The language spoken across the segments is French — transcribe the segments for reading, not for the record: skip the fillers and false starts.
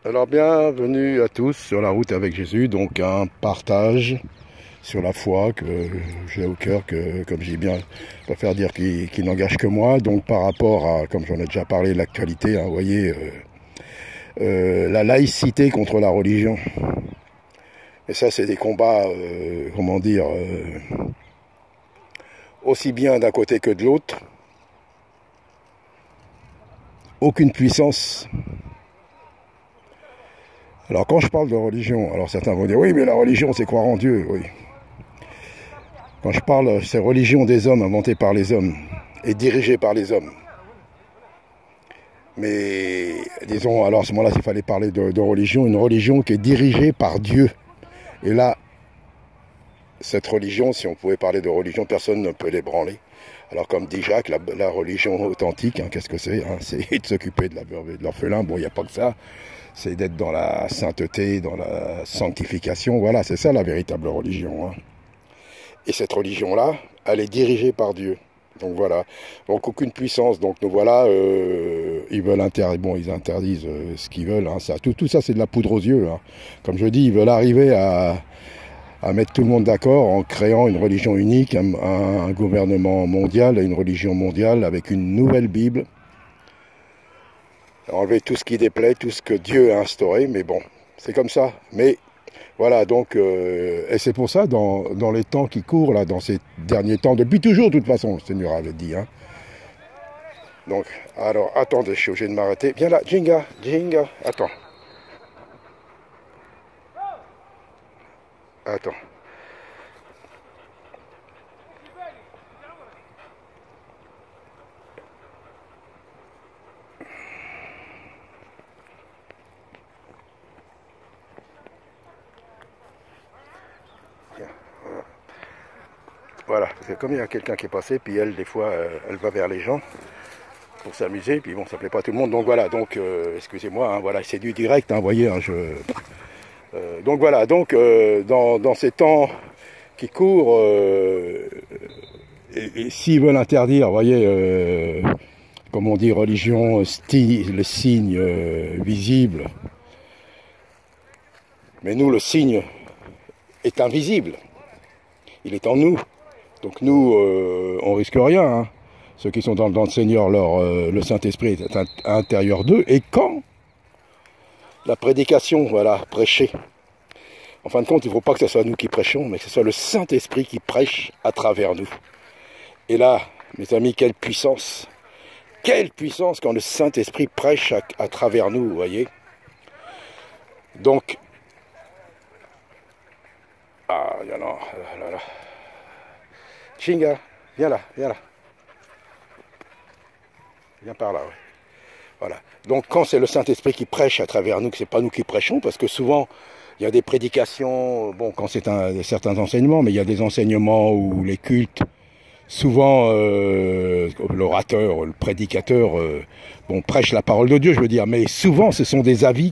Alors bienvenue à tous sur la route avec Jésus, donc un partage sur la foi que j'ai au cœur, que comme j'ai bien préfère dire qui n'engage que moi, donc par rapport à, comme j'en ai déjà parlé, l'actualité, hein, vous voyez, la laïcité contre la religion. Et ça c'est des combats, comment dire, aussi bien d'un côté que de l'autre, aucune puissance. Alors quand je parle de religion, alors certains vont dire oui mais la religion c'est croire en Dieu, oui. Quand je parle, c'est religion des hommes, inventée par les hommes et dirigée par les hommes. Mais disons, alors à ce moment-là, s'il fallait parler de religion, une religion qui est dirigée par Dieu. Et là, cette religion, si on pouvait parler de religion, personne ne peut l'ébranler. Alors comme dit Jacques, la religion authentique, hein, qu'est-ce que c'est, hein, c'est de s'occuper de la veuve et de l'orphelin. Bon, il n'y a pas que ça. C'est d'être dans la sainteté, dans la sanctification. Voilà, c'est ça la véritable religion. Hein. Et cette religion-là, elle est dirigée par Dieu. Donc voilà. Donc aucune puissance. Donc nous voilà, ils veulent ils interdisent ce qu'ils veulent. Hein. Tout ça, c'est de la poudre aux yeux. Hein. Comme je dis, ils veulent arriver à mettre tout le monde d'accord en créant une religion unique, un gouvernement mondial, une religion mondiale avec une nouvelle Bible. Enlever tout ce qui déplaît, tout ce que Dieu a instauré, mais bon, c'est comme ça. Mais voilà, donc, et c'est pour ça, dans les temps qui courent, là, dans ces derniers temps, depuis toujours, de toute façon, le Seigneur avait dit. Hein. Donc, alors, attendez, je suis obligé de m'arrêter. Viens là, Jinga, attends. Attends. Voilà, parce que comme il y a quelqu'un qui est passé, puis elle, des fois, elle va vers les gens pour s'amuser, puis bon, ça plaît pas à tout le monde. Donc voilà, donc, excusez-moi, hein, voilà, c'est du direct, hein, vous voyez, hein, donc voilà, donc, dans ces temps qui courent, et s'ils veulent interdire, vous voyez, comme on dit, religion, le signe visible, mais nous, le signe est invisible, il est en nous. Donc nous, on risque rien. Hein. Ceux qui sont dans le Seigneur, le Saint-Esprit est à l'intérieur d'eux. Et quand la prédication, voilà, prêcher, en fin de compte, il ne faut pas que ce soit nous qui prêchons, mais que ce soit le Saint-Esprit qui prêche à travers nous. Et là, mes amis, quelle puissance quand le Saint-Esprit prêche à travers nous, vous voyez. Donc, ah, il y en a, là. Chinga, viens là. Viens par là, oui. Voilà. Donc quand c'est le Saint-Esprit qui prêche à travers nous, que c'est pas nous qui prêchons, parce que souvent, il y a des prédications, bon, quand c'est certains enseignements, mais il y a des enseignements où les cultes, souvent, l'orateur, le prédicateur, prêche la parole de Dieu, je veux dire, mais souvent, ce sont des avis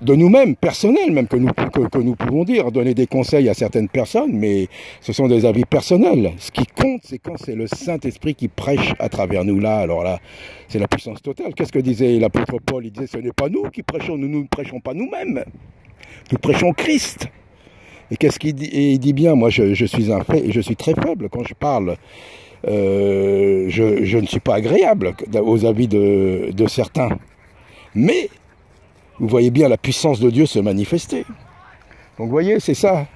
de nous-mêmes, personnels même, que nous pouvons dire, donner des conseils à certaines personnes, mais ce sont des avis personnels. Ce qui compte, c'est quand c'est le Saint-Esprit qui prêche à travers nous là. Alors là, c'est la puissance totale. Qu'est-ce que disait l'apôtre Paul? Il disait, ce n'est pas nous qui prêchons, nous ne prêchons pas nous-mêmes. Nous prêchons Christ. Et qu'est-ce qu'il dit? Et il dit bien, moi je suis et je suis très faible quand je parle. Je ne suis pas agréable aux avis de certains. Mais vous voyez bien la puissance de Dieu se manifester. Donc vous voyez, c'est ça.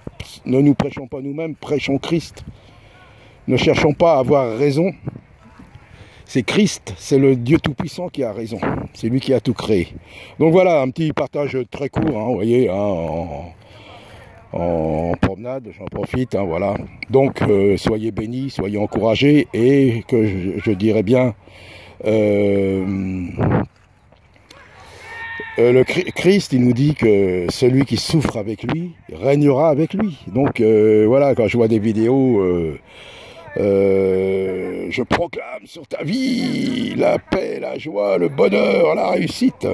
Ne nous prêchons pas nous-mêmes, prêchons Christ. Ne cherchons pas à avoir raison. C'est Christ, c'est le Dieu Tout-Puissant qui a raison. C'est lui qui a tout créé. Donc voilà, un petit partage très court, hein, vous voyez, hein, en promenade, j'en profite, hein, voilà. Donc soyez bénis, soyez encouragés, et que je dirais bien... le Christ, il nous dit que celui qui souffre avec lui régnera avec lui. Donc voilà, quand je vois des vidéos, je proclame sur ta vie la paix, la joie, le bonheur, la réussite.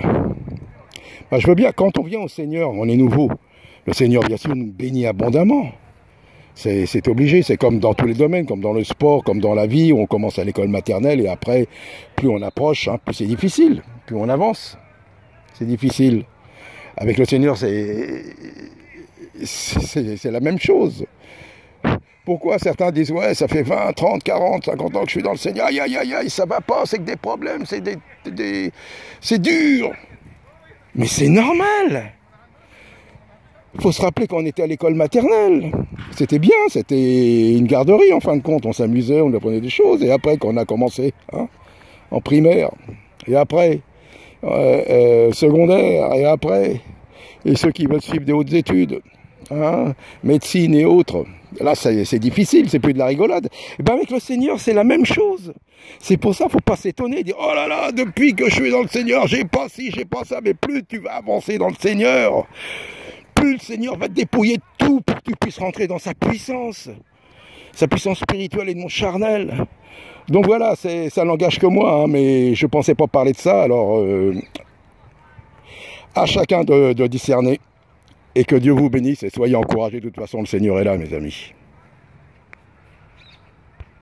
Ben, je veux bien, quand on vient au Seigneur, on est nouveau. Le Seigneur, bien sûr, nous bénit abondamment. C'est obligé, c'est comme dans tous les domaines, comme dans le sport, comme dans la vie, où on commence à l'école maternelle et après, plus on approche, hein, plus c'est difficile, plus on avance. C'est difficile. Avec le Seigneur, c'est la même chose. Pourquoi certains disent, ouais, ça fait 20, 30, 40, 50 ans que je suis dans le Seigneur, aïe, aïe, aïe, aïe, ça va pas, c'est que des problèmes, c'est dur. Mais c'est normal. Il faut se rappeler qu'on était à l'école maternelle. C'était bien, c'était une garderie en fin de compte. On s'amusait, on apprenait des choses. Et après, quand on a commencé, hein, en primaire, et après, secondaire, et après, et ceux qui veulent suivre des hautes études, hein, médecine et autres, là c'est difficile, c'est plus de la rigolade. Et bien avec le Seigneur, c'est la même chose. C'est pour ça qu'il ne faut pas s'étonner, dire, oh là là, depuis que je suis dans le Seigneur, j'ai pas ci, j'ai pas ça, mais plus tu vas avancer dans le Seigneur, plus le Seigneur va te dépouiller de tout pour que tu puisses rentrer dans sa puissance spirituelle et non charnelle. Donc voilà, ça n'engage que moi, hein, mais je ne pensais pas parler de ça, alors à chacun de discerner, et que Dieu vous bénisse, et soyez encouragés, de toute façon le Seigneur est là, mes amis.